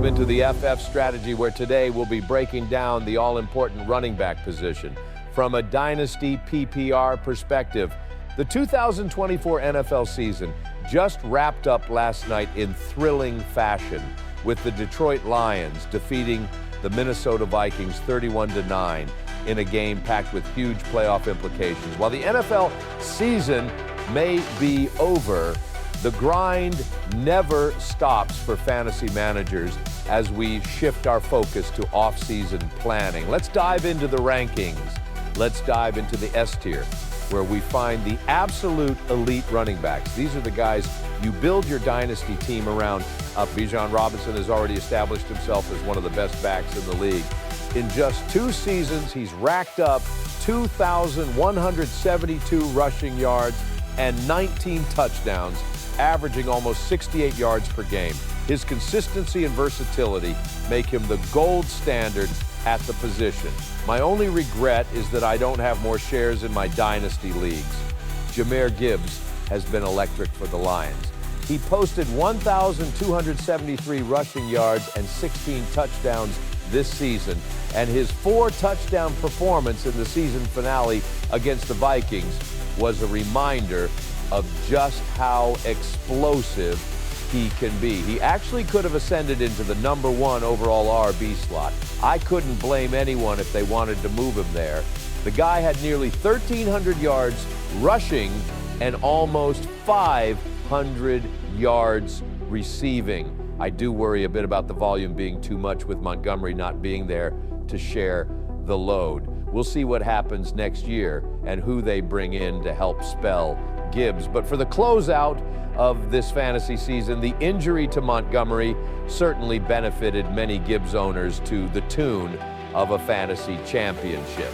Welcome into the FF Strategy, where today we'll be breaking down the all-important running back position from a Dynasty PPR perspective. The 2024 NFL season just wrapped up last night in thrilling fashion, with the Detroit Lions defeating the Minnesota Vikings 31-9 in a game packed with huge playoff implications. While the NFL season may be over, the grind never stops for fantasy managers as we shift our focus to off-season planning. Let's dive into the rankings. Let's dive into the S tier, where we find the absolute elite running backs. These are the guys you build your dynasty team around. Bijan has already established himself as one of the best backs in the league. In just 2 seasons, he's racked up 2,172 rushing yards and 19 touchdowns, averaging almost 68 yards per game. His consistency and versatility make him the gold standard at the position. My only regret is that I don't have more shares in my dynasty leagues. Jahmyr Gibbs has been electric for the Lions. He posted 1,273 rushing yards and 16 touchdowns this season, and his 4-touchdown performance in the season finale against the Vikings was a reminder of just how explosive he can be. He actually could have ascended into the #1 overall RB slot. I couldn't blame anyone if they wanted to move him there. The guy had nearly 1,300 yards rushing and almost 500 yards receiving. I do worry a bit about the volume being too much with Montgomery not being there to share the load. We'll see what happens next year and who they bring in to help spell Gibbs. But for the closeout of this fantasy season, the injury to Montgomery certainly benefited many Gibbs owners to the tune of a fantasy championship.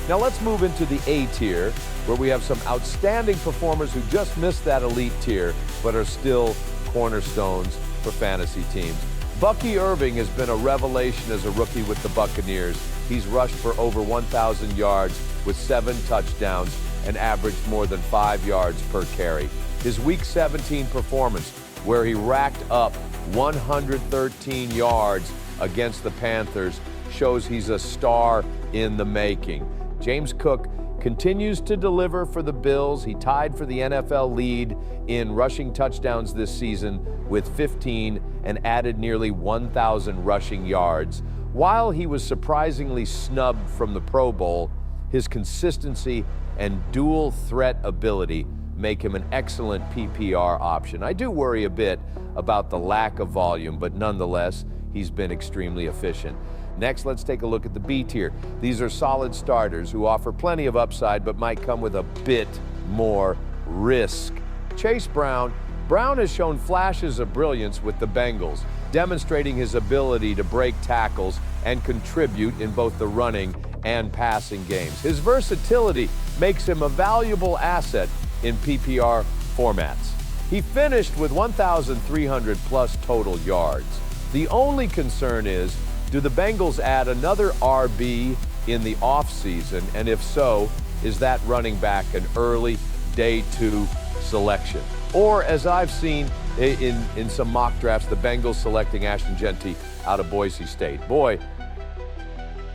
Now let's move into the A tier, where we have some outstanding performers who just missed that elite tier, but are still cornerstones for fantasy teams. Bucky Irving has been a revelation as a rookie with the Buccaneers. He's rushed for over 1,000 yards with 7 touchdowns and averaged more than 5 yards per carry. His Week 17 performance, where he racked up 113 yards against the Panthers, shows he's a star in the making. James Cook continues to deliver for the Bills. He tied for the NFL lead in rushing touchdowns this season with 15 and added nearly 1,000 rushing yards. While he was surprisingly snubbed from the Pro Bowl, his consistency and dual threat ability make him an excellent PPR option. I do worry a bit about the lack of volume, but nonetheless, he's been extremely efficient. Next, let's take a look at the B tier. These are solid starters who offer plenty of upside, but might come with a bit more risk. Chase Brown has shown flashes of brilliance with the Bengals, demonstrating his ability to break tackles and contribute in both the running and passing games. His versatility makes him a valuable asset in PPR formats. He finished with 1,300 plus total yards. The only concern is, do the Bengals add another RB in the offseason? And if so, is that running back an early day 2 selection? Or, as I've seen in some mock drafts, the Bengals selecting Ashton Jeanty out of Boise State. Boy,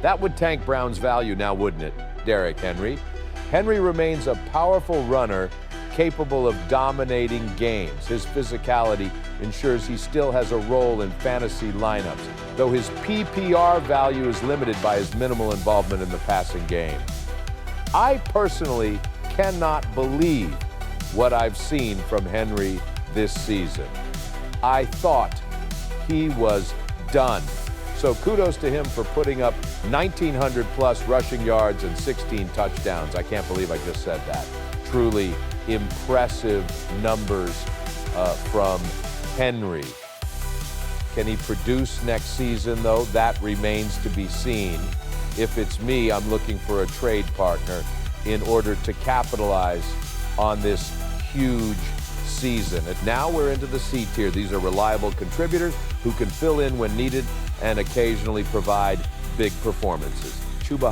that would tank Brown's value now, wouldn't it, Derrick Henry? Henry remains a powerful runner capable of dominating games. His physicality ensures he still has a role in fantasy lineups, though his PPR value is limited by his minimal involvement in the passing game. I personally cannot believe what I've seen from Henry this season. I thought he was done. So kudos to him for putting up 1,900 plus rushing yards and 16 touchdowns. I can't believe I just said that. Truly impressive numbers from Henry. Can he produce next season, though? That remains to be seen. If it's me, I'm looking for a trade partner in order to capitalize on this huge season. And now we're into the C tier. These are reliable contributors who can fill in when needed and occasionally provide big performances. Chuba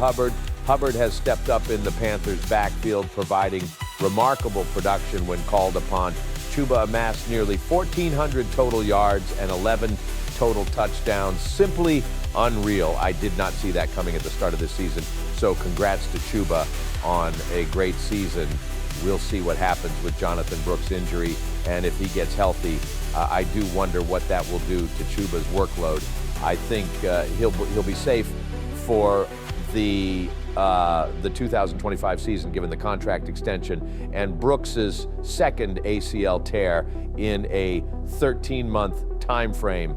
Hubbard has stepped up in the Panthers' backfield, providing remarkable production when called upon. Chuba amassed nearly 1,400 total yards and 11 total touchdowns. Simply unreal. I did not see that coming at the start of this season. So congrats to Chuba on a great season. We'll see what happens with Jonathan Brooks' injury, and if he gets healthy, I do wonder what that will do to Chuba's workload. I think he'll be safe for the 2025 season, given the contract extension, and Brooks's second ACL tear in a 13-month time frame.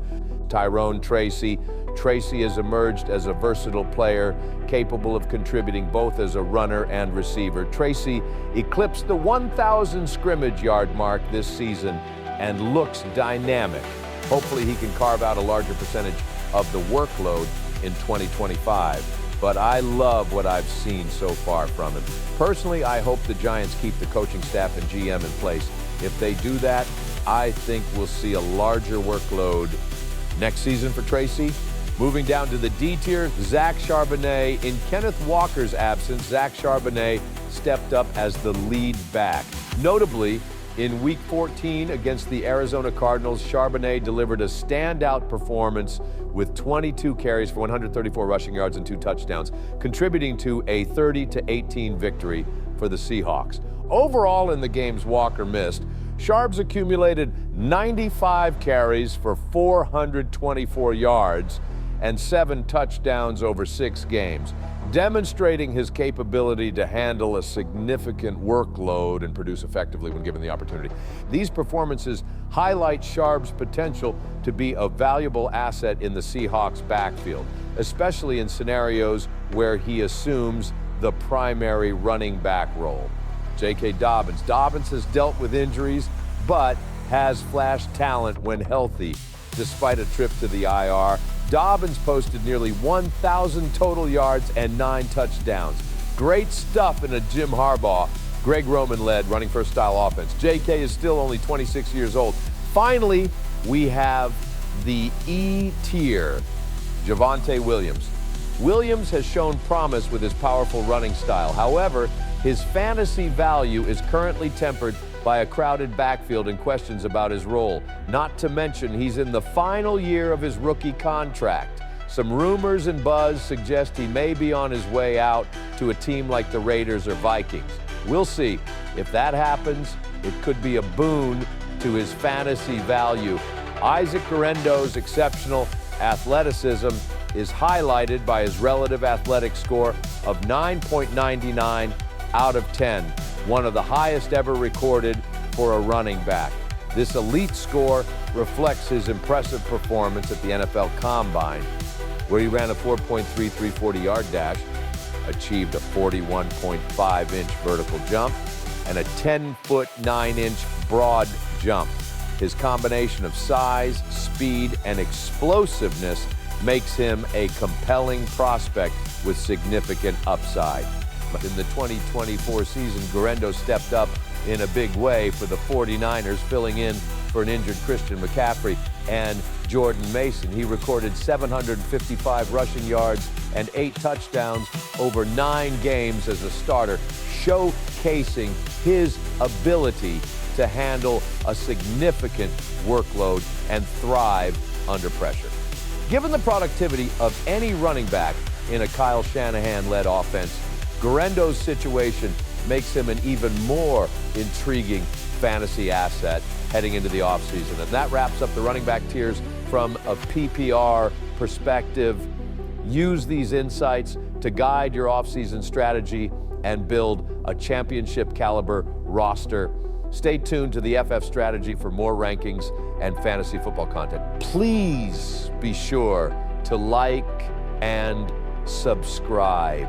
Tyrone Tracy. Tracy has emerged as a versatile player, capable of contributing both as a runner and receiver. Tracy eclipsed the 1,000 scrimmage yard mark this season and looks dynamic. Hopefully he can carve out a larger percentage of the workload in 2025. But I love what I've seen so far from him. Personally, I hope the Giants keep the coaching staff and GM in place. If they do that, I think we'll see a larger workload next season for Tracy. Moving down to the D tier, Zach Charbonnet. In Kenneth Walker's absence, Zach Charbonnet stepped up as the lead back. Notably, in Week 14 against the Arizona Cardinals, Charbonnet delivered a standout performance with 22 carries for 134 rushing yards and 2 touchdowns, contributing to a 30-18 victory for the Seahawks. Overall in the games Walker missed, Charbs accumulated 95 carries for 424 yards and 7 touchdowns over 6 games, demonstrating his capability to handle a significant workload and produce effectively when given the opportunity. These performances highlight Charb's potential to be a valuable asset in the Seahawks backfield, especially in scenarios where he assumes the primary running back role. J.K. Dobbins. Dobbins has dealt with injuries, but has flashed talent when healthy. Despite a trip to the IR, Dobbins posted nearly 1,000 total yards and 9 touchdowns. Great stuff in a Jim Harbaugh, Greg Roman-led running first style offense. J.K. is still only 26 years old. Finally, we have the E tier, Javonte Williams. Williams has shown promise with his powerful running style. However, his fantasy value is currently tempered by a crowded backfield and questions about his role. Not to mention, he's in the final year of his rookie contract. Some rumors and buzz suggest he may be on his way out to a team like the Raiders or Vikings. We'll see. If that happens, it could be a boon to his fantasy value. Isaac Guerendo's exceptional athleticism is highlighted by his relative athletic score of 9.99 out of 10, one of the highest ever recorded for a running back. This elite score reflects his impressive performance at the NFL Combine, where he ran a 4.33 40-yard dash, achieved a 41.5-inch vertical jump, and a 10-foot 9-inch broad jump. His combination of size, speed, and explosiveness makes him a compelling prospect with significant upside. In the 2024 season, Guerendo stepped up in a big way for the 49ers, filling in for an injured Christian McCaffrey and Jordan Mason. He recorded 755 rushing yards and 8 touchdowns over 9 games as a starter, showcasing his ability to handle a significant workload and thrive under pressure. Given the productivity of any running back in a Kyle Shanahan-led offense, Guerendo's situation makes him an even more intriguing fantasy asset heading into the offseason. And that wraps up the running back tiers from a PPR perspective. Use these insights to guide your offseason strategy and build a championship caliber roster. Stay tuned to the FF Strategy for more rankings and fantasy football content. Please be sure to like and subscribe.